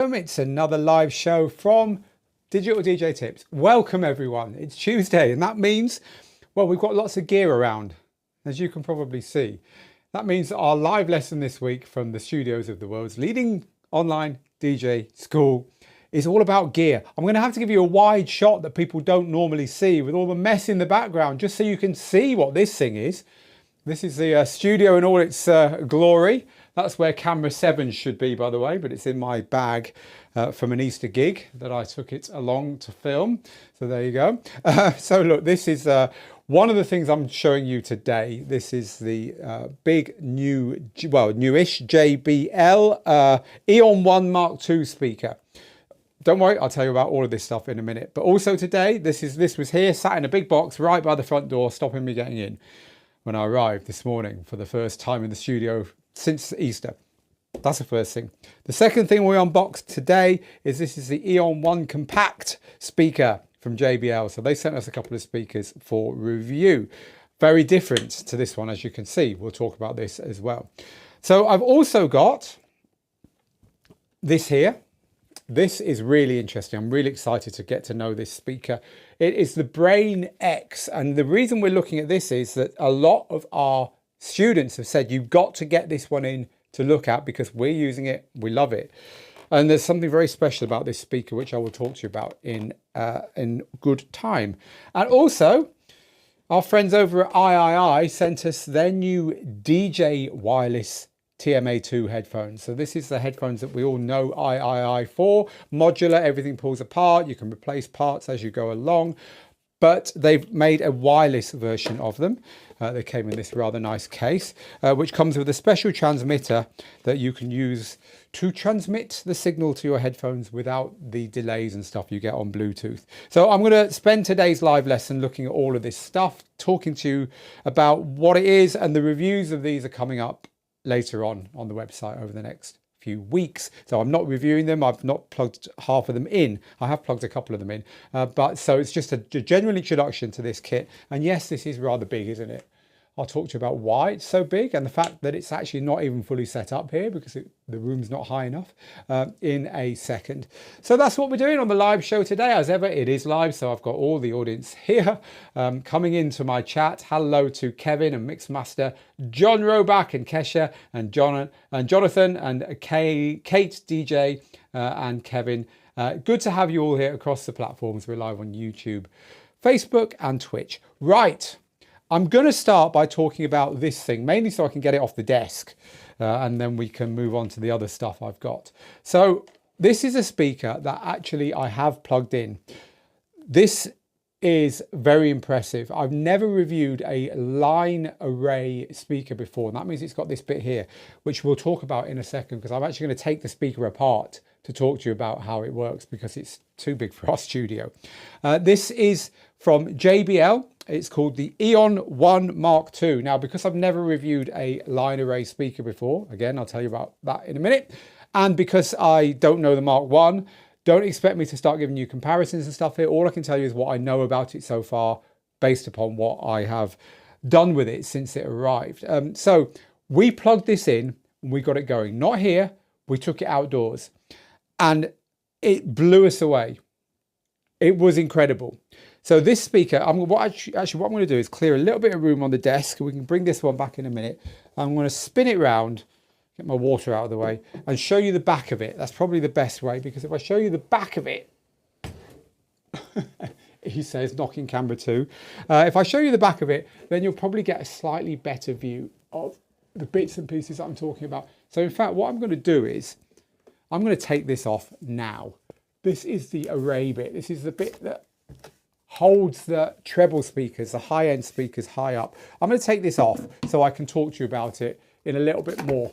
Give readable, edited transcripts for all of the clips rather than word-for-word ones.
It's another live show from Digital DJ Tips. Welcome everyone. It's Tuesday and that means, well, we've got lots of gear around, as you can probably see. That means that our live lesson this week from the studios of the world's leading online DJ school is all about gear. I'm going to have to give you a wide shot that people don't normally see with all the mess in the background, just so you can see what this thing is. This is the studio in all its glory. That's where camera 7 should be, by the way, but it's in my bag from an Easter gig that I took it along to film. So there you go. So look, this is one of the things I'm showing you today. This is the big new, well, newish JBL EON One Mk2 speaker. Don't worry, I'll tell you about all of this stuff in a minute. But also today, this was here, sat in a big box right by the front door, stopping me getting in when I arrived this morning for the first time in the studio since Easter. That's the first thing. The second thing we unboxed today is this is the EON One Compact speaker from JBL. So they sent us a couple of speakers for review. Very different to this one, as you can see. We'll talk about this as well. So I've also got this here. This is really interesting. I'm really excited to get to know this speaker. It is the Brane X. And the reason we're looking at this is that a lot of our students have said, you've got to get this one in to look at because we're using it. We love it. And there's something very special about this speaker, which I will talk to you about in good time. And also, our friends over at AIAIAI sent us their new DJ wireless TMA-2 headphones. So this is the headphones that we all know AIAIAI for. Modular, everything pulls apart. You can replace parts as you go along. But they've made a wireless version of them. They came in this rather nice case, which comes with a special transmitter that you can use to transmit the signal to your headphones without the delays and stuff you get on Bluetooth. So I'm going to spend today's live lesson looking at all of this stuff, talking to you about what it is, and the reviews of these are coming up later on the website over the next few weeks. So I'm not reviewing them. I've not plugged half of them in. I have plugged a couple of them in, but so it's just a general introduction to this kit. And yes, this is rather big, isn't it? I'll talk to you about why it's so big and the fact that it's actually not even fully set up here because the room's not high enough in a second. So that's what we're doing on the live show today. As ever, it is live, so I've got all the audience here coming into my chat. Hello to Kevin and Mixmaster, John Roback and Kesha and Jonathan and Kate DJ and Kevin. Good to have you all here across the platforms. We're live on YouTube, Facebook and Twitch. Right. I'm going to start by talking about this thing, mainly so I can get it off the desk and then we can move on to the other stuff I've got. So this is a speaker that actually I have plugged in. This is very impressive. I've never reviewed a line array speaker before. And that means it's got this bit here, which we'll talk about in a second, because I'm actually going to take the speaker apart to talk to you about how it works because it's too big for our studio. This is from JBL. It's called the EON One Mk2. Now, because I've never reviewed a line array speaker before, again, I'll tell you about that in a minute. And because I don't know the Mark 1, don't expect me to start giving you comparisons and stuff here. All I can tell you is what I know about it so far based upon what I have done with it since it arrived. So we plugged this in and we got it going. Not here, we took it outdoors and it blew us away. It was incredible. So this speaker, what I'm going to do is clear a little bit of room on the desk. We can bring this one back in a minute. I'm going to spin it round, get my water out of the way, and show you the back of it. That's probably the best way, because if I show you the back of it, he says, knocking camera 2. If I show you the back of it, then you'll probably get a slightly better view of the bits and pieces that I'm talking about. So in fact, what I'm going to do is, I'm going to take this off now. This is the array bit. This is the bit that holds the treble speakers, the high-end speakers high up. I'm going to take this off so I can talk to you about it in a little bit more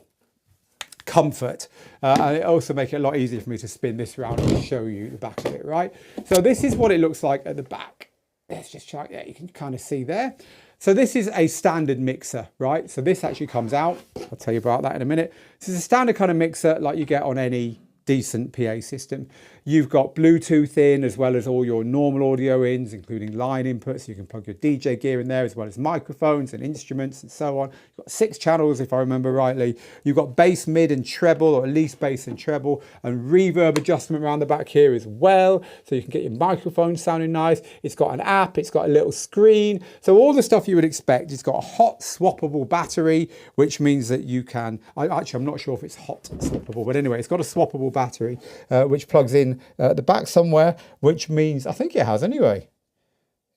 comfort. And it also make it a lot easier for me to spin this around and show you the back of it, right? So this is what it looks like at the back. Let's just try, yeah, you can kind of see there. So this is a standard mixer, right? So this actually comes out. I'll tell you about that in a minute. This is a standard kind of mixer like you get on any decent PA system. You've got Bluetooth in as well as all your normal audio ins, including line inputs. You can plug your DJ gear in there as well as microphones and instruments and so on. You've got 6 channels if I remember rightly. You've got bass, mid and treble, or at least bass and treble, and reverb adjustment around the back here as well. So you can get your microphone sounding nice. It's got an app, it's got a little screen. So all the stuff you would expect. It's got a hot swappable battery, which means that you can, I'm not sure if it's hot swappable, but anyway, it's got a swappable battery, which plugs in at the back somewhere, which means, I think it has anyway.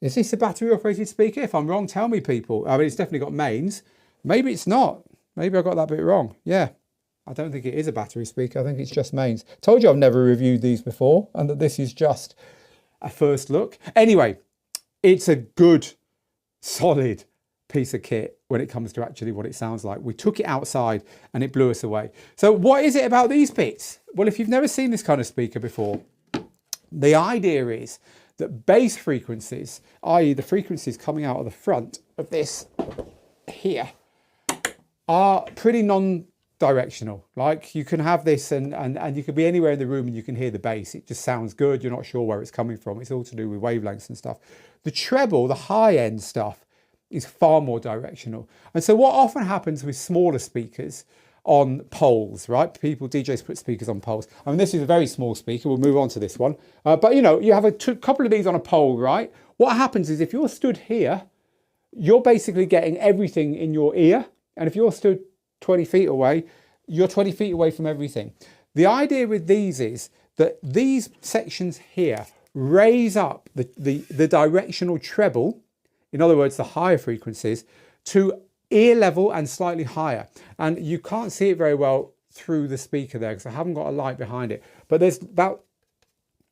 Is this a battery operated speaker? If I'm wrong, tell me, people. I mean, it's definitely got mains. Maybe it's not. Maybe I got that bit wrong. Yeah, I don't think it is a battery speaker. I think it's just mains. Told you I've never reviewed these before and that this is just a first look. Anyway, it's a good, solid piece of kit when it comes to actually what it sounds like. We took it outside and it blew us away. So what is it about these bits? Well, if you've never seen this kind of speaker before, the idea is that bass frequencies, i.e. the frequencies coming out of the front of this here, are pretty non-directional. Like you can have this and you could be anywhere in the room and you can hear the bass. It just sounds good. You're not sure where it's coming from. It's all to do with wavelengths and stuff. The treble, the high end stuff, is far more directional. And so what often happens with smaller speakers on poles, right? DJs put speakers on poles. I mean, this is a very small speaker. We'll move on to this one. But you know, you have a couple of these on a pole, right? What happens is if you're stood here, you're basically getting everything in your ear. And if you're stood 20 feet away, you're 20 feet away from everything. The idea with these is that these sections here raise up the directional treble, in other words, the higher frequencies, to ear level and slightly higher. And you can't see it very well through the speaker there because I haven't got a light behind it. But there's about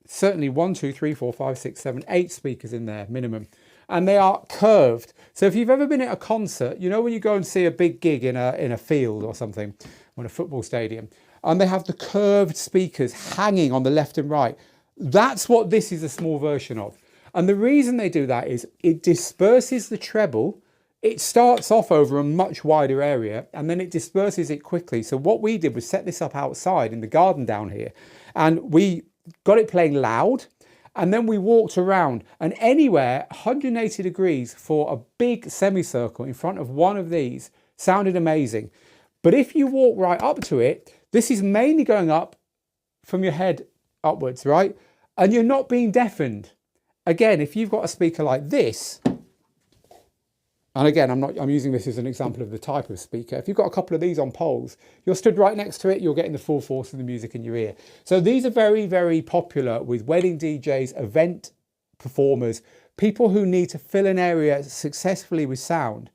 certainly 1, 2, 3, 4, 5, 6, 7, 8 speakers in there minimum. And they are curved. So if you've ever been at a concert, you know when you go and see a big gig in a field or something, or in a football stadium, and they have the curved speakers hanging on the left and right. That's what this is a small version of. And the reason they do that is it disperses the treble. It starts off over a much wider area and then it disperses it quickly. So what we did was set this up outside in the garden down here and we got it playing loud and then we walked around and anywhere 180 degrees for a big semicircle in front of one of these sounded amazing. But if you walk right up to it, this is mainly going up from your head upwards, right? And you're not being deafened. Again, if you've got a speaker like this, and again, I'm using this as an example of the type of speaker. If you've got a couple of these on poles, you're stood right next to it, you're getting the full force of the music in your ear. So these are very, very popular with wedding DJs, event performers, people who need to fill an area successfully with sound,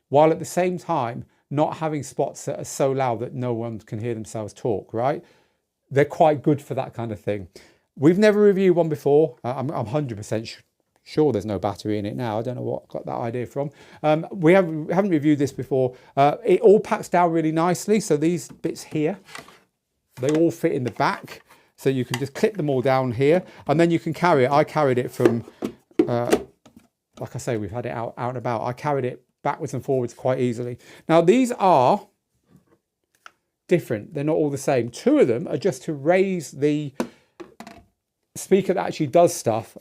while at the same time, not having spots that are so loud that no one can hear themselves talk, right? They're quite good for that kind of thing. We've never reviewed one before. I'm 100% sure there's no battery in it now. I don't know what got that idea from. We haven't reviewed this before. It all packs down really nicely. So these bits here, they all fit in the back. So you can just clip them all down here and then you can carry it. I carried it from, like I say, we've had it out and about. I carried it backwards and forwards quite easily. Now these are different. They're not all the same. 2 of them are just to raise the speaker that actually does stuff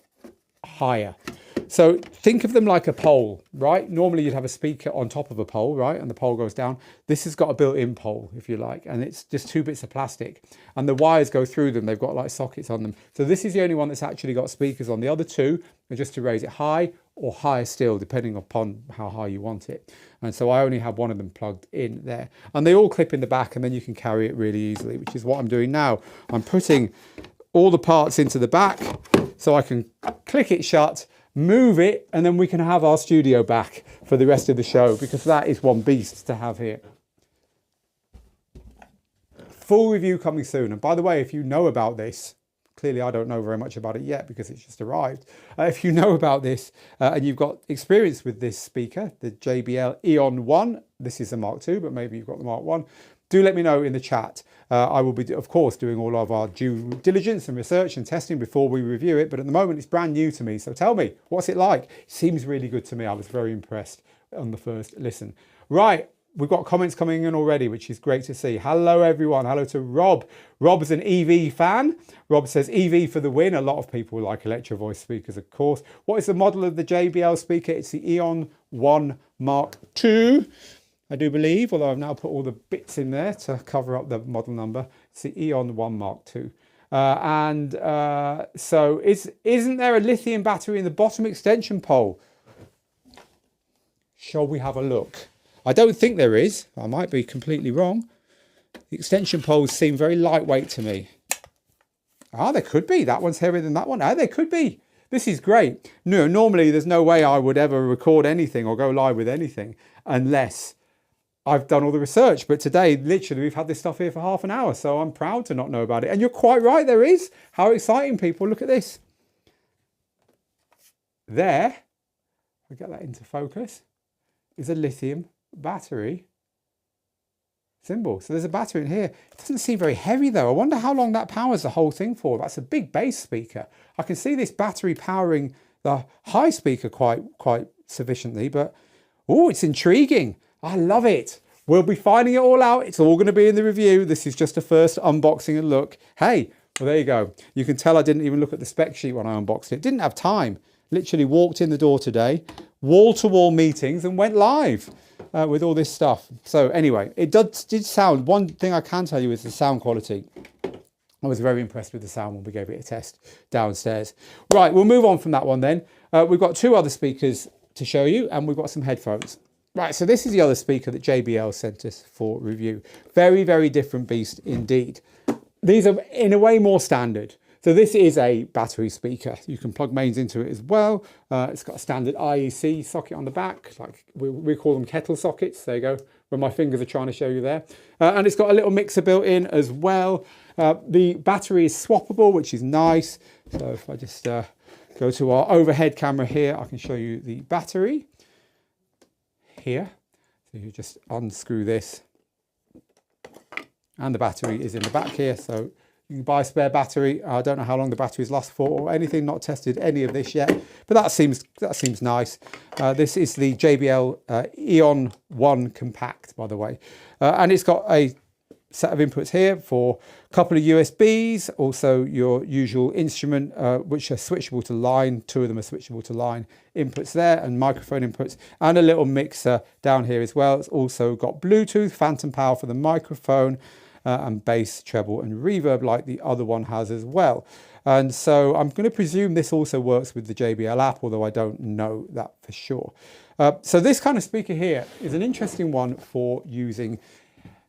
higher. So think of them like a pole, right? Normally you'd have a speaker on top of a pole, right? And the pole goes down. This has got a built-in pole, if you like, and it's just 2 bits of plastic and the wires go through them. They've got like sockets on them. So this is the only one that's actually got speakers on. The other 2 are just to raise it high or higher still, depending upon how high you want it. And so I only have one of them plugged in there. And they all clip in the back and then you can carry it really easily, which is what I'm doing now. I'm putting all the parts into the back so I can click it shut, move it, and then we can have our studio back for the rest of the show because that is one beast to have here. Full review coming soon. And by the way, if you know about this, clearly I don't know very much about it yet because it's just arrived. If you know about this and you've got experience with this speaker, the JBL EON One, this is the Mark II, but maybe you've got the Mark I, do let me know in the chat. I will be, of course, doing all of our due diligence and research and testing before we review it. But at the moment, it's brand new to me. So tell me, what's it like? It seems really good to me. I was very impressed on the first listen. Right, we've got comments coming in already, which is great to see. Hello, everyone. Hello to Rob. Rob's an EV fan. Rob says EV for the win. A lot of people like electro voice speakers, of course. What is the model of the JBL speaker? It's the EON One Mk2, I do believe, although I've now put all the bits in there to cover up the model number. It's the EON One Mk2. So isn't there a lithium battery in the bottom extension pole? Shall we have a look? I don't think there is. I might be completely wrong. The extension poles seem very lightweight to me. Ah, there could be. That one's heavier than that one. Ah, there could be. This is great. No, normally there's no way I would ever record anything or go live with anything unless I've done all the research. But today, literally, we've had this stuff here for half an hour. So I'm proud to not know about it. And you're quite right, there is. How exciting, people. Look at this. There, I'll get that into focus, is a lithium battery symbol. So there's a battery in here. It doesn't seem very heavy though. I wonder how long that powers the whole thing for. That's a big bass speaker. I can see this battery powering the high speaker quite sufficiently, but oh, it's intriguing. I love it. We'll be finding it all out. It's all going to be in the review. This is just a first unboxing and look. Hey, well, there you go. You can tell I didn't even look at the spec sheet when I unboxed it. Didn't have time. Literally walked in the door today, wall-to-wall meetings, and went live with all this stuff. So anyway, it did sound, one thing I can tell you is the sound quality. I was very impressed with the sound when we gave it a test downstairs. Right, we'll move on from that one then. We've got two other speakers to show you, and we've got some headphones. Right, so this is the other speaker that JBL sent us for review. Very, very different beast indeed. These are in a way more standard. So this is a battery speaker. You can plug mains into it as well. It's got a standard IEC socket on the back, like we call them kettle sockets. There you go, where my fingers are trying to show you there. And it's got a little mixer built in as well. The battery is swappable, which is nice. So if I just go to our overhead camera here, I can show you the battery here. So you just unscrew this. And the battery is in the back here. So you can buy a spare battery. I don't know how long the batteries last for or anything, not tested any of this yet, but that seems nice. This is the JBL EON One Compact, by the way. And it's got a set of inputs here for a couple of USBs, also your usual instrument, which are switchable to line. Two of them are switchable to line inputs there, and microphone inputs, and a little mixer down here as well. It's also got Bluetooth, phantom power for the microphone, and bass, treble and reverb like the other one has as well. And so I'm going to presume this also works with the JBL app, although I don't know that for sure. So this kind of speaker here is an interesting one for using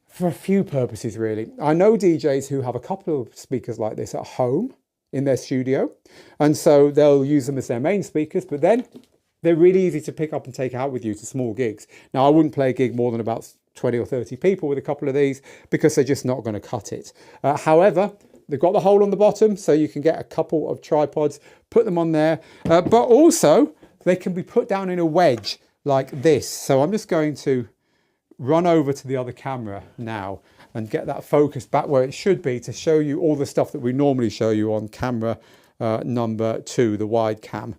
for a few purposes really. I know DJs who have a couple of speakers like this at home in their studio, and so they'll use them as their main speakers, but then they're really easy to pick up and take out with you to small gigs. Now I wouldn't play a gig more than about 20 or 30 people with a couple of these because they're just not going to cut it. However, they've got the hole on the bottom, so you can get a couple of tripods, put them on there, but also they can be put down in a wedge like this. So I'm just going to run over to the other camera now and get that focus back where it should be to show you all the stuff that we normally show you on camera number 2, the wide cam.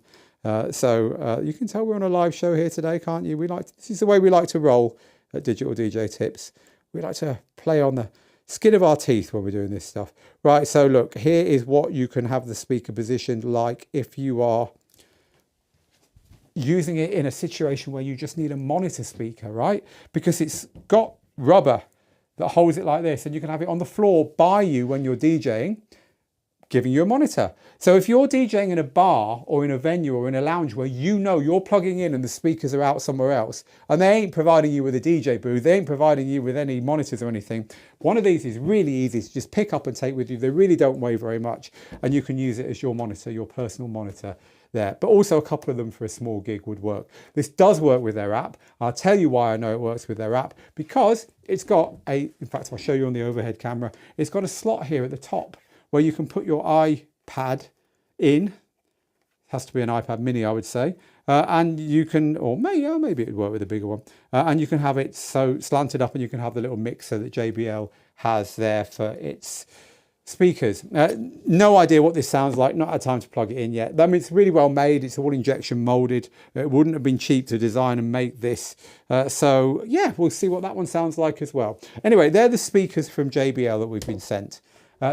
So you can tell we're on a live show here today, can't you? This is the way we like to roll at Digital DJ Tips. We like to play on the skin of our teeth when we're doing this stuff. Right, so look, here is what you can have the speaker positioned like if you are using it in a situation where you just need a monitor speaker, right? Because it's got rubber that holds it like this, and you can have it on the floor by you when you're DJing, giving you a monitor. So if you're DJing in a bar or in a venue or in a lounge where you know you're plugging in and the speakers are out somewhere else, and they ain't providing you with a DJ booth, they ain't providing you with any monitors or anything, one of these is really easy to just pick up and take with you. They really don't weigh very much, and you can use it as your monitor, your personal monitor there. But also a couple of them for a small gig would work. This does work with their app. I'll tell you why I know it works with their app, because it's got in fact, I'll show you on the overhead camera, it's got a slot here at the top where you can put your iPad in. It has to be an iPad mini, I would say. And you can, or maybe it'd work with a bigger one. And you can have it so slanted up, and you can have the little mixer that JBL has there for its speakers. No idea what this sounds like, not had time to plug it in yet. I mean, it's really well made, it's all injection molded. It wouldn't have been cheap to design and make this. So yeah, we'll see what that one sounds like as well. Anyway, they're the speakers from JBL that we've been sent.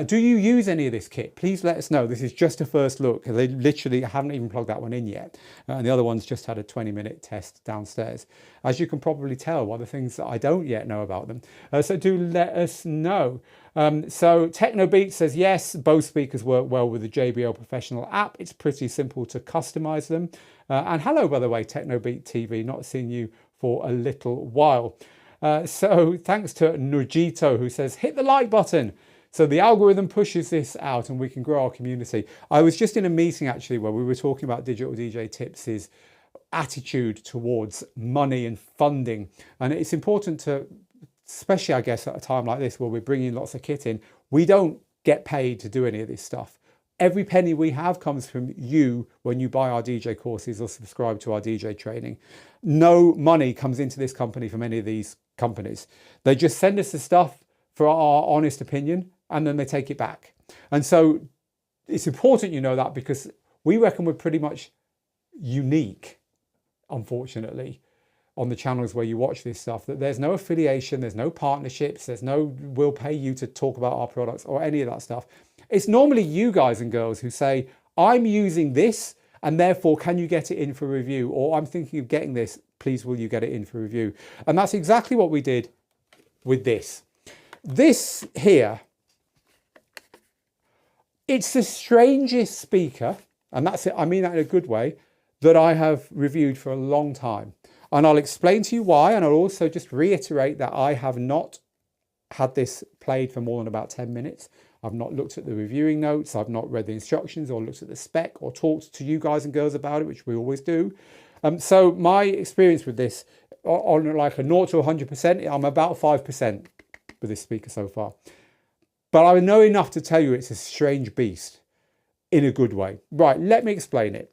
Do you use any of this kit? Please let us know. This is just a first look. They literally haven't even plugged that one in yet. And the other one's just had a 20-minute test downstairs. As you can probably tell by the things that I don't yet know about them. So do let us know. So Technobeat says, yes, both speakers work well with the JBL Professional app. It's pretty simple to customize them. And hello, by the way, Technobeat TV, not seen you for a little while. So thanks to Nujito, who says, hit the like button. So the algorithm pushes this out and we can grow our community. I was just in a meeting actually where we were talking about Digital DJ Tips' attitude towards money and funding. And it's important to, especially I guess at a time like this where we're bringing lots of kit in, we don't get paid to do any of this stuff. Every penny we have comes from you when you buy our DJ courses or subscribe to our DJ training. No money comes into this company from any of these companies. They just send us the stuff for our honest opinion, and then they take it back. And so it's important you know that, because we reckon we're pretty much unique, unfortunately, on the channels where you watch this stuff, that there's no affiliation, there's no partnerships, there's no we'll pay you to talk about our products or any of that stuff. It's normally you guys and girls who say, I'm using this and therefore can you get it in for review? Or I'm thinking of getting this, please will you get it in for review? And that's exactly what we did with this. This here, it's the strangest speaker, and that's it, I mean that in a good way, that I have reviewed for a long time. And I'll explain to you why, and I'll also just reiterate that I have not had this played for more than about 10 minutes. I've not looked at the reviewing notes, I've not read the instructions or looked at the spec or talked to you guys and girls about it, which we always do. So my experience with this, on like a 0 to 100%, I'm about 5% with this speaker so far. But I know enough to tell you it's a strange beast in a good way. Right, let me explain it.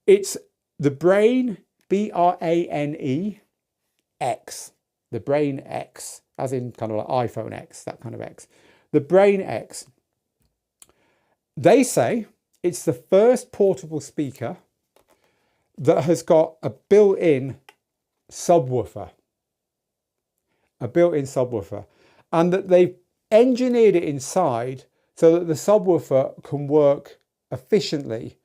It's the Brane, B-R-A-N-E, X. The Brane X, as in kind of like iPhone X, that kind of X. The Brane X. They say it's the first portable speaker that has got a built-in subwoofer. A built-in subwoofer. And that they've engineered it inside so that the subwoofer can work efficiently.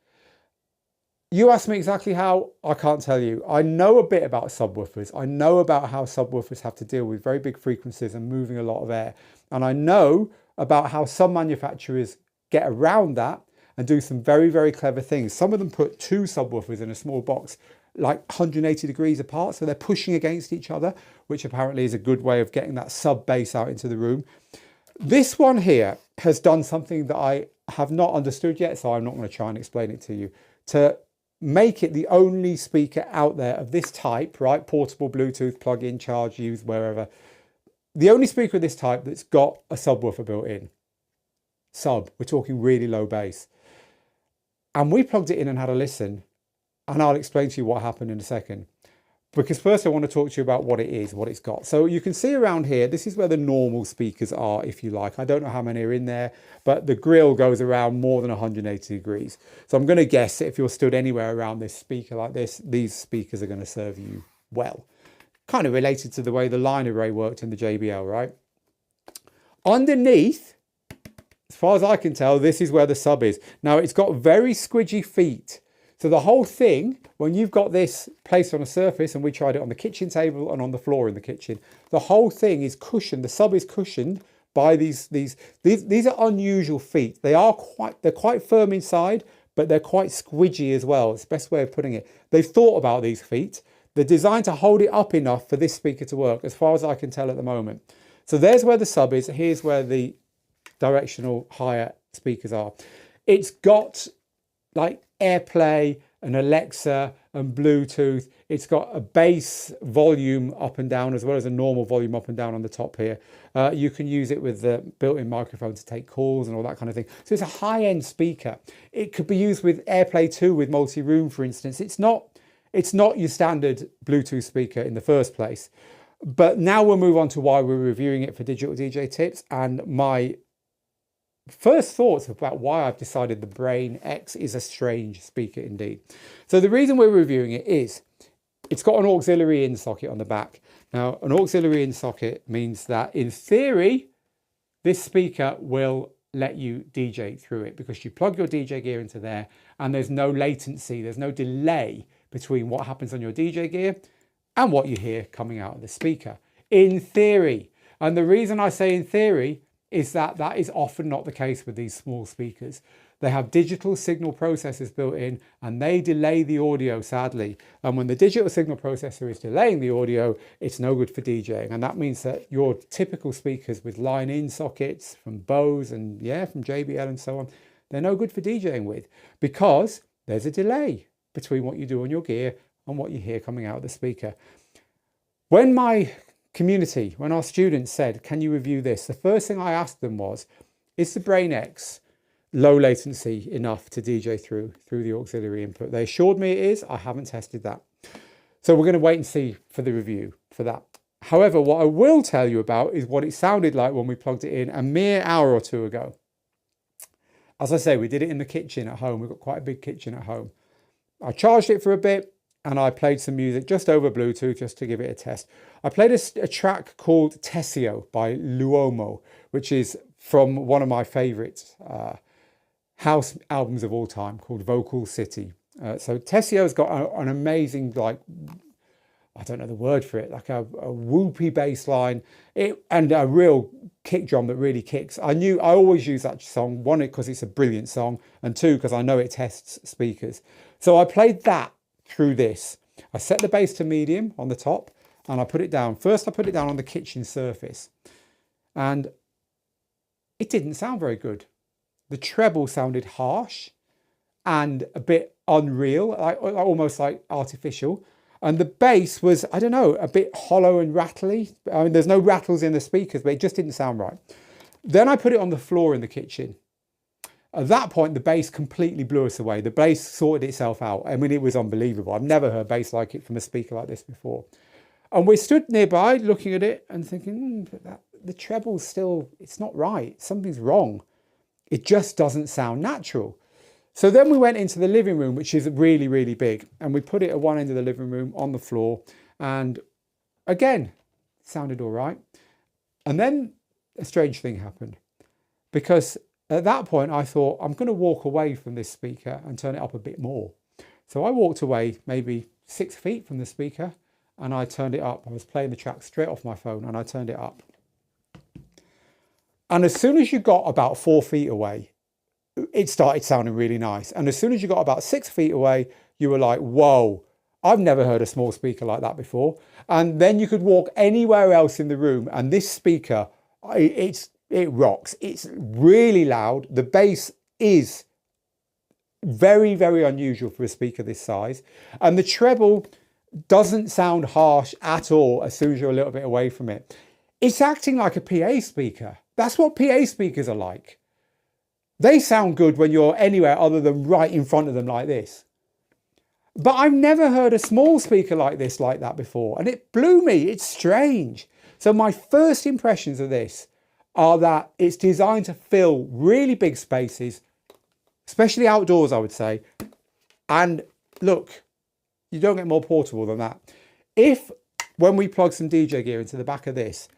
You ask me exactly how, I can't tell you. I know a bit about subwoofers. I know about how subwoofers have to deal with very big frequencies and moving a lot of air. And I know about how some manufacturers get around that and do some very, very clever things. Some of them put two subwoofers in a small box, like 180 degrees apart. So they're pushing against each other, which apparently is a good way of getting that sub bass out into the room. This one here has done something that I have not understood yet, so I'm not going to try and explain it to you. To make it the only speaker out there of this type, right? Portable, Bluetooth, plug in, charge, use wherever. The only speaker of this type that's got a subwoofer built in. Sub, we're talking really low bass. And we plugged it in and had a listen. And I'll explain to you what happened in a second. Because first I want to talk to you about what it is, what it's got. So you can see around here, this is where the normal speakers are, if you like. I don't know how many are in there, but the grill goes around more than 180 degrees. So I'm going to guess that if you're stood anywhere around this speaker like this, these speakers are going to serve you well. Kind of related to the way the line array worked in the JBL, right? Underneath, as far as I can tell, this is where the sub is. Now it's got very squidgy feet. So the whole thing, when you've got this placed on a surface, and we tried it on the kitchen table and on the floor in the kitchen, the whole thing is cushioned. The sub is cushioned by these are unusual feet. They're quite firm inside, but they're quite squidgy as well. It's the best way of putting it. They've thought about these feet. They're designed to hold it up enough for this speaker to work, as far as I can tell at the moment. So there's where the sub is. Here's where the directional higher speakers are. It's got like AirPlay and Alexa and Bluetooth. It's got a bass volume up and down as well as a normal volume up and down on the top here. You can use it with the built-in microphone to take calls and all that kind of thing. So it's a high-end speaker. It could be used with AirPlay 2 with multi-room, for instance. It's not your standard Bluetooth speaker in the first place. But now we'll move on to why we're reviewing it for Digital DJ Tips. And my first thoughts about why I've decided the Brane X is a strange speaker indeed. So the reason we're reviewing it is it's got an auxiliary in socket on the back. Now, an auxiliary in socket means that in theory, this speaker will let you DJ through it because you plug your DJ gear into there and there's no latency, there's no delay between what happens on your DJ gear and what you hear coming out of the speaker. In theory. And the reason I say in theory is that that is often not the case with these small speakers. They have digital signal processors built in and they delay the audio, sadly. And when the digital signal processor is delaying the audio, it's no good for DJing. And that means that your typical speakers with line-in sockets from Bose and from JBL and so on, they're no good for DJing with because there's a delay between what you do on your gear and what you hear coming out of the speaker. When my community, when our students said, can you review this? The first thing I asked them was, is the Brane X low latency enough to DJ through the auxiliary input? They assured me it is. I haven't tested that. So we're going to wait and see for the review for that. However, what I will tell you about is what it sounded like when we plugged it in a mere hour or two ago. As I say, we did it in the kitchen at home. We've got quite a big kitchen at home. I charged it for a bit and I played some music just over Bluetooth just to give it a test. I played a track called Tessio by Luomo, which is from one of my favourite house albums of all time called Vocal City. So Tessio's got an amazing, like, I don't know the word for it, like a whoopy bass line and a real kick drum that really kicks. I always use that song, one, because it's a brilliant song, and two, because I know it tests speakers. So I played that through this. I set the bass to medium on the top and I put it down. First I put it down on the kitchen surface and it didn't sound very good. The treble sounded harsh and a bit unreal, almost like artificial. And the bass was, I don't know, a bit hollow and rattly. I mean, there's no rattles in the speakers, but it just didn't sound right. Then I put it on the floor in the kitchen. At that point, the bass completely blew us away. The bass sorted itself out. I mean, it was unbelievable. I've never heard bass like it from a speaker like this before. And we stood nearby looking at it and thinking, the treble's still, it's not right. Something's wrong. It just doesn't sound natural. So then we went into the living room, which is really, really big. And we put it at one end of the living room on the floor. And again, it sounded all right. And then a strange thing happened because at that point, I thought, I'm going to walk away from this speaker and turn it up a bit more. So I walked away maybe 6 feet from the speaker and I turned it up. I was playing the track straight off my phone and I turned it up. And as soon as you got about 4 feet away, it started sounding really nice. And as soon as you got about 6 feet away, you were like, whoa, I've never heard a small speaker like that before. And then you could walk anywhere else in the room and this speaker, it rocks. It's really loud. The bass is very, very unusual for a speaker this size. And the treble doesn't sound harsh at all as soon as you're a little bit away from it. It's acting like a PA speaker. That's what PA speakers are like. They sound good when you're anywhere other than right in front of them like this. But I've never heard a small speaker like this like that before. And it blew me. It's strange. So my first impressions of this are that it's designed to fill really big spaces, especially outdoors, I would say. And look, you don't get more portable than that. If, when we plug some DJ gear into the back of this,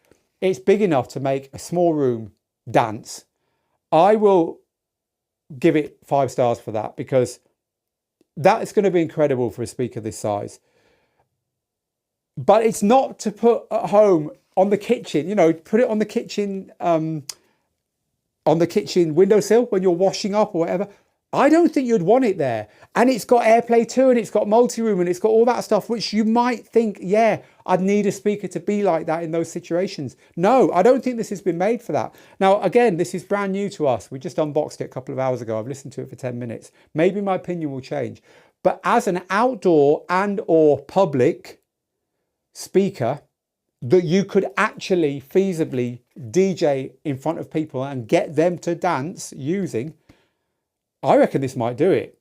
it's big enough to make a small room dance, I will give it 5 stars for that because that is going to be incredible for a speaker this size. But it's not to put at home on the kitchen, you know, put it on the kitchen windowsill when you're washing up or whatever. I don't think you'd want it there. And it's got AirPlay too, and it's got multi-room, and it's got all that stuff, which you might think, yeah, I'd need a speaker to be like that in those situations. No, I don't think this has been made for that. Now, again, this is brand new to us. We just unboxed it a couple of hours ago. I've listened to it for 10 minutes. Maybe my opinion will change. But as an outdoor and or public speaker that you could actually feasibly DJ in front of people and get them to dance using, I reckon this might do it,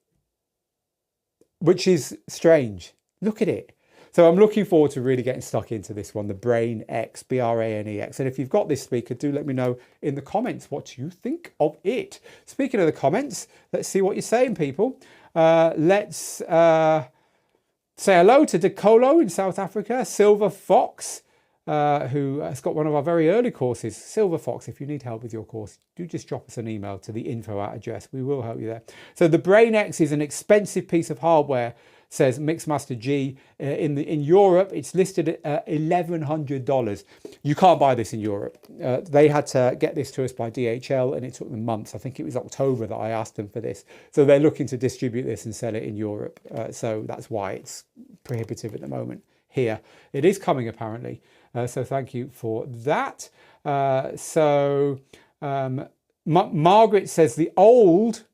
which is strange. Look at it. So I'm looking forward to really getting stuck into this one, the Brane X, Brane X. And if you've got this speaker, do let me know in the comments what you think of it. Speaking of the comments, let's see what you're saying, people. Let's say hello to Decolo in South Africa, Silver Fox, who has got one of our very early courses. Silver Fox, if you need help with your course, do just drop us an email to the info address. We will help you there. So the Brane X is an expensive piece of hardware, says Mixmaster G. In Europe, it's listed at $1,100. You can't buy this in Europe. They had to get this to us by DHL, and it took them months. I think it was October that I asked them for this. So they're looking to distribute this and sell it in Europe. So that's why it's prohibitive at the moment here. It is coming apparently. So thank you for that. Margaret says the old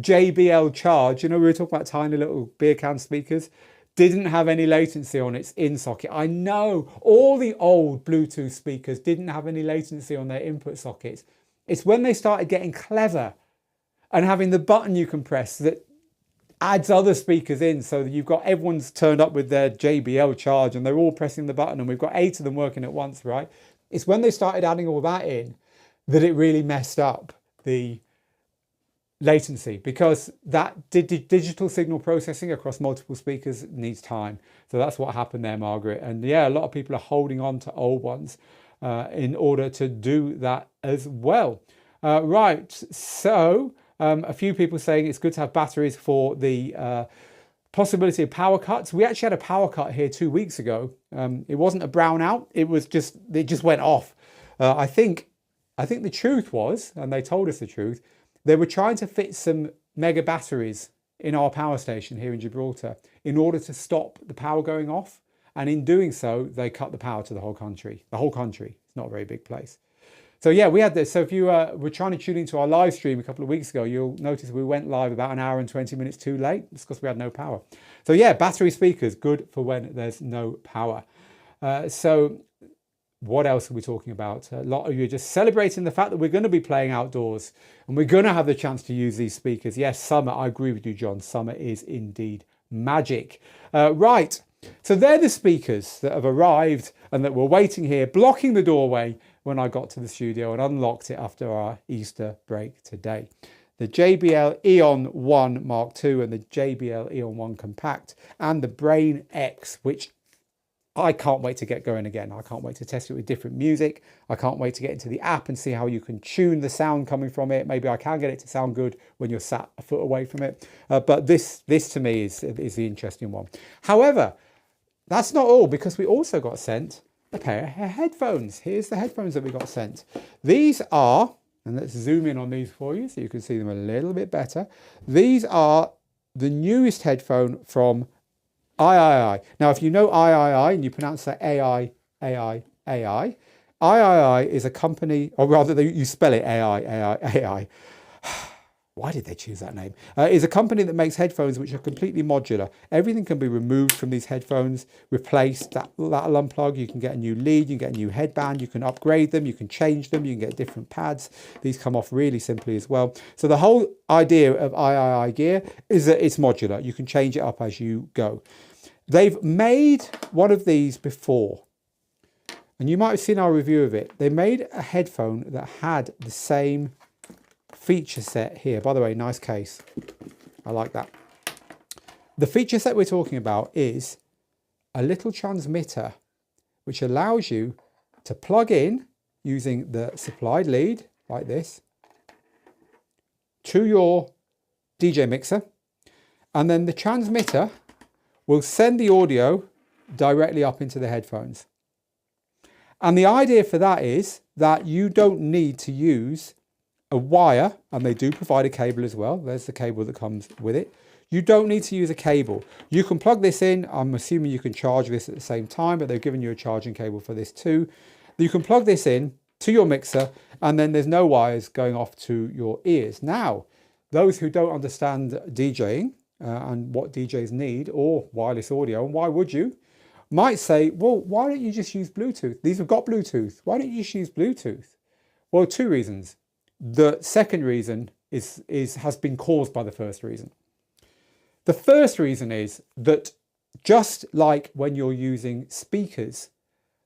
JBL Charge, you know, we were talking about tiny little beer can speakers, didn't have any latency on its in socket. I know all the old Bluetooth speakers didn't have any latency on their input sockets. It's when they started getting clever and having the button you can press that adds other speakers in, so that you've got everyone's turned up with their JBL Charge and they're all pressing the button, and we've got 8 of them working at once, right? It's when they started adding all that in that it really messed up the latency, because that digital signal processing across multiple speakers needs time. So that's what happened there, Margaret. And yeah, a lot of people are holding on to old ones in order to do that as well. Right, so a few people saying it's good to have batteries for the possibility of power cuts. We actually had a power cut here 2 weeks ago. It wasn't a brownout, it just went off. I think the truth was, and they told us the truth, they were trying to fit some mega batteries in our power station here in Gibraltar in order to stop the power going off. And in doing so, they cut the power to the whole country. The whole country. It's not a very big place. So yeah, we had this. So if you were trying to tune into our live stream a couple of weeks ago, you'll notice we went live about an hour and 20 minutes too late. It's because we had no power. So yeah, battery speakers, good for when there's no power. So what else are we talking about? A lot of you are just celebrating the fact that we're going to be playing outdoors and we're going to have the chance to use these speakers. Yes, summer, I agree with you, John. Summer is indeed magic. Right, so they're the speakers that have arrived and that were waiting here, blocking the doorway when I got to the studio and unlocked it after our Easter break today. The JBL EON One Mk2 and the JBL EON One Compact and the Brane X, which I can't wait to get going again. I can't wait to test it with different music. I can't wait to get into the app and see how you can tune the sound coming from it. Maybe I can get it to sound good when you're sat a foot away from it. But this to me is the interesting one. However, that's not all, because we also got sent a pair of headphones. Here's the headphones that we got sent. These are, and let's zoom in on these for you so you can see them a little bit better. These are the newest headphone from AIAIAI. Now, if you know AIAIAI and you pronounce that AIAIAI, AIAIAI is a company, or rather you spell it AIAIAI. Why did they choose that name? Is a company that makes headphones which are completely modular. Everything can be removed from these headphones, replaced, that'll unplug. You can get a new lead, you can get a new headband, you can upgrade them, you can change them, you can get different pads. These come off really simply as well. So the whole idea of AIAIAI gear is that it's modular. You can change it up as you go. They've made one of these before, and you might have seen our review of it. They made a headphone that had the same feature set here. By the way, nice case. I like that. The feature set we're talking about is a little transmitter which allows you to plug in using the supplied lead like this to your DJ mixer, and then the transmitter will send the audio directly up into the headphones. And the idea for that is that you don't need to use a wire, and they do provide a cable as well. There's the cable that comes with it. You don't need to use a cable. You can plug this in. I'm assuming you can charge this at the same time, but they've given you a charging cable for this too. You can plug this in to your mixer, and then there's no wires going off to your ears. Now, those who don't understand DJing and what DJs need, or wireless audio, and why would you, might say, well, why don't you just use Bluetooth? These have got Bluetooth. Why don't you just use Bluetooth? Well, two reasons. The second reason has been caused by the first reason. The first reason is that just like when you're using speakers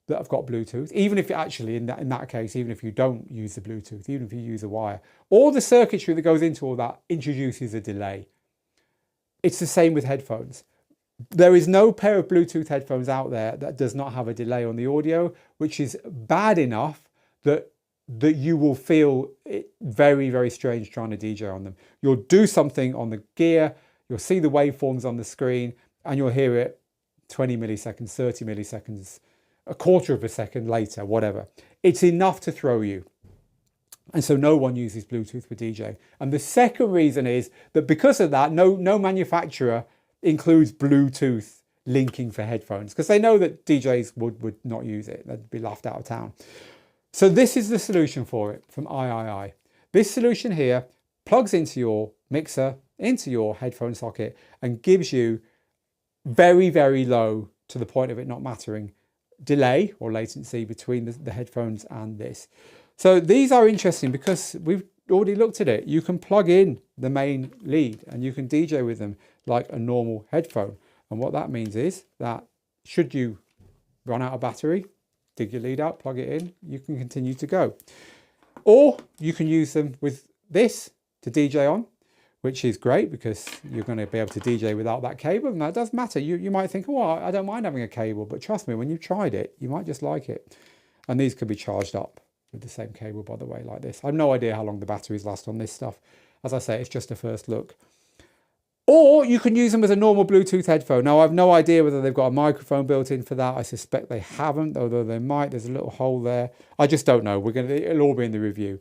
that have got Bluetooth, even if actually in that case, even if you don't use the Bluetooth, even if you use a wire, all the circuitry that goes into all that introduces a delay. It's the same with headphones. There is no pair of Bluetooth headphones out there that does not have a delay on the audio, which is bad enough that you will feel it very, very strange trying to DJ on them. You'll do something on the gear, you'll see the waveforms on the screen, and you'll hear it 20 milliseconds, 30 milliseconds, a quarter of a second later, whatever. It's enough to throw you. And so no one uses Bluetooth for DJ. And the second reason is that because of that, no manufacturer includes Bluetooth linking for headphones, because they know that DJs would not use it. They'd be laughed out of town. So this is the solution for it from AIAIAI. This solution here plugs into your mixer, into your headphone socket, and gives you very, very low, to the point of it not mattering, delay or latency between the headphones and this. So these are interesting because we've already looked at it. You can plug in the main lead and you can DJ with them like a normal headphone. And what that means is that should you run out of battery, dig your lead out, plug it in, you can continue to go. Or you can use them with this to DJ on, which is great because you're going to be able to DJ without that cable, and that does matter. You might think, oh, I don't mind having a cable, but trust me, when you've tried it, you might just like it. And these could be charged up with the same cable, by the way, like this. I have no idea how long the batteries last on this stuff. As I say, it's just a first look. Or you can use them as a normal Bluetooth headphone. Now, I have no idea whether they've got a microphone built in for that. I suspect they haven't, although they might. There's a little hole there. I just don't know. It'll all be in the review.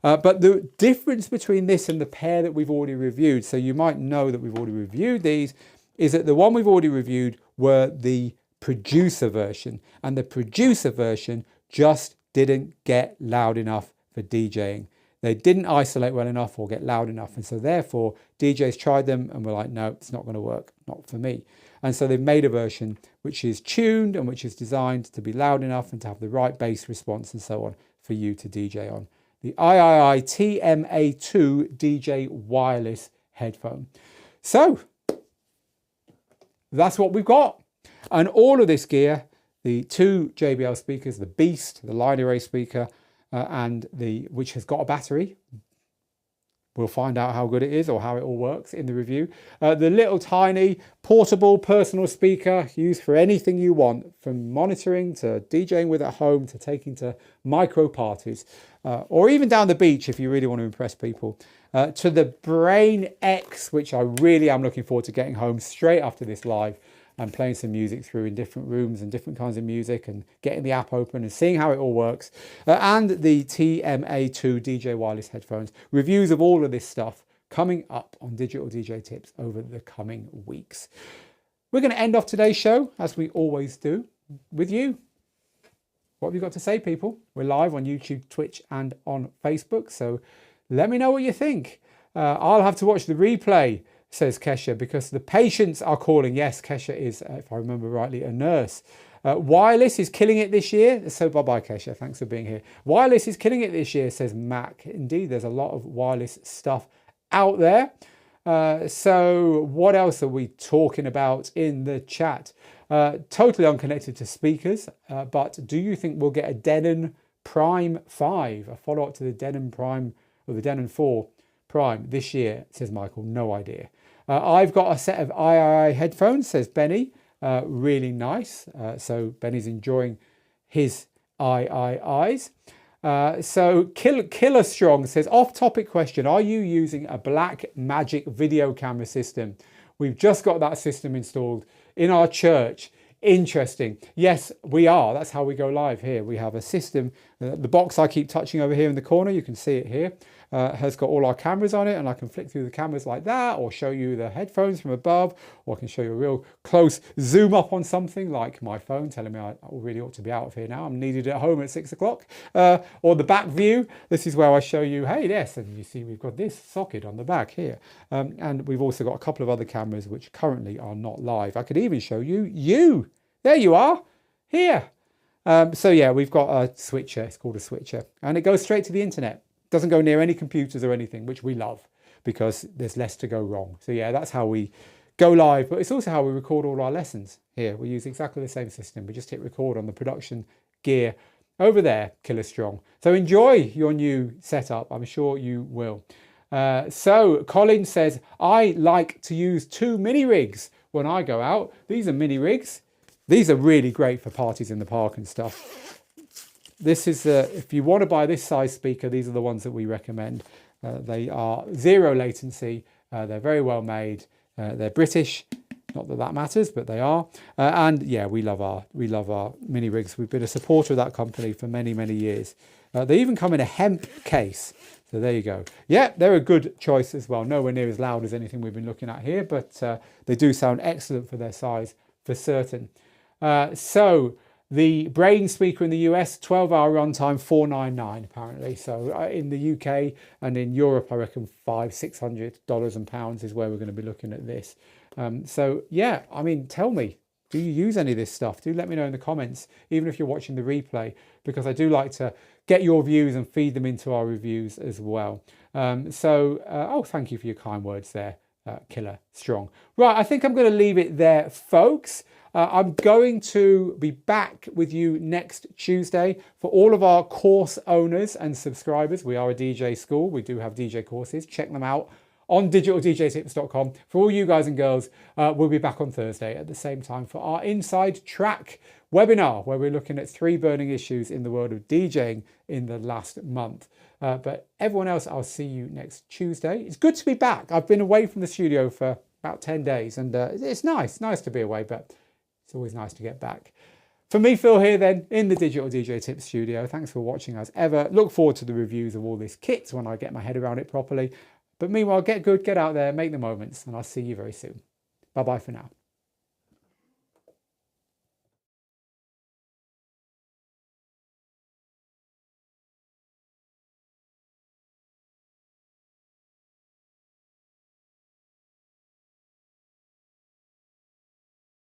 But the difference between this and the pair that we've already reviewed, so you might know that we've already reviewed these, is that the one we've already reviewed were the producer version. And the producer version just didn't get loud enough for DJing. They didn't isolate well enough or get loud enough. And so therefore, DJs tried them and were like, no, it's not going to work, not for me. And so they've made a version which is tuned and which is designed to be loud enough and to have the right bass response and so on for you to DJ on. The AIAIAI TMA-2 DJ wireless headphone. So that's what we've got. And all of this gear, the two JBL speakers, the Beast, the line array speaker, which has got a battery. We'll find out how good it is or how it all works in the review. The little tiny portable personal speaker used for anything you want, from monitoring to DJing with at home to taking to micro parties, or even down the beach if you really want to impress people, to the Brane X, which I really am looking forward to getting home straight after this live and playing some music through in different rooms and different kinds of music and getting the app open and seeing how it all works. And the TMA-2 DJ wireless headphones. Reviews of all of this stuff coming up on Digital DJ Tips over the coming weeks. We're going to end off today's show, as we always do, with you. What have you got to say, people? We're live on YouTube, Twitch and on Facebook, so let me know what you think. I'll have to watch the replay, says Kesha, because the patients are calling. Yes, Kesha is, if I remember rightly, a nurse. Wireless is killing it this year. So bye-bye, Kesha. Thanks for being here. Wireless is killing it this year, says Mac. Indeed, there's a lot of wireless stuff out there. So what else are we talking about in the chat? Totally unconnected to speakers, but do you think we'll get a Denon Prime 5, a follow-up to the Denon Prime or the Denon 4 Prime this year, says Michael? No idea. I've got a set of AIAIAI headphones, says Benny. Really nice. So Benny's enjoying his AIAIAIs. So Killer Strong says, off-topic question, are you using a Blackmagic video camera system? We've just got that system installed in our church. Interesting. Yes, we are. That's how we go live here. We have a system. The box I keep touching over here in the corner, you can see it here, has got all our cameras on it, and I can flick through the cameras like that, or show you the headphones from above, or I can show you a real close zoom up on something like my phone telling me I really ought to be out of here now. I'm needed at home at 6 o'clock. Or the back view. This is where I show you, hey, yes, and you see we've got this socket on the back here. And we've also got a couple of other cameras which currently are not live. I could even show you. There you are, here. So yeah, we've got a switcher. It's called a switcher, and it goes straight to the internet. Doesn't go near any computers or anything, which we love because there's less to go wrong. So yeah, that's how we go live, but it's also how we record all our lessons here. We use exactly the same system. We just hit record on the production gear over there, killer strong. So enjoy your new setup. I'm sure you will. So Colin says, I like to use 2 mini rigs when I go out. These are mini rigs. These are really great for parties in the park and stuff. This is, if you want to buy this size speaker, these are the ones that we recommend. They are 0 latency. They're very well made. They're British. Not that that matters, but they are. And yeah, we love our mini rigs. We've been a supporter of that company for many, many years. They even come in a hemp case. So there you go. Yeah, they're a good choice as well. Nowhere near as loud as anything we've been looking at here, but they do sound excellent for their size for certain. So the Brane speaker in the US, 12-hour runtime, $499 apparently. So in the UK and in Europe, I reckon $500-600 and pounds is where we're going to be looking at this. So yeah, I mean, tell me, do you use any of this stuff? Do let me know in the comments, even if you're watching the replay, because I do like to get your views and feed them into our reviews as well. Oh, thank you for your kind words there, killer strong. Right, I think I'm going to leave it there, folks. I'm going to be back with you next Tuesday. For all of our course owners and subscribers, we are a DJ school. We do have DJ courses. Check them out on digitaldjtips.com. For all you guys and girls, we'll be back on Thursday at the same time for our Inside Track webinar, where we're looking at 3 burning issues in the world of DJing in the last month. But everyone else, I'll see you next Tuesday. It's good to be back. I've been away from the studio for about 10 days, and it's nice to be away, but it's always nice to get back. For me, Phil, here then in the Digital DJ Tips studio. Thanks for watching as ever. Look forward to the reviews of all this kit when I get my head around it properly. But meanwhile, get good, get out there, make the moments, and I'll see you very soon. Bye-bye for now.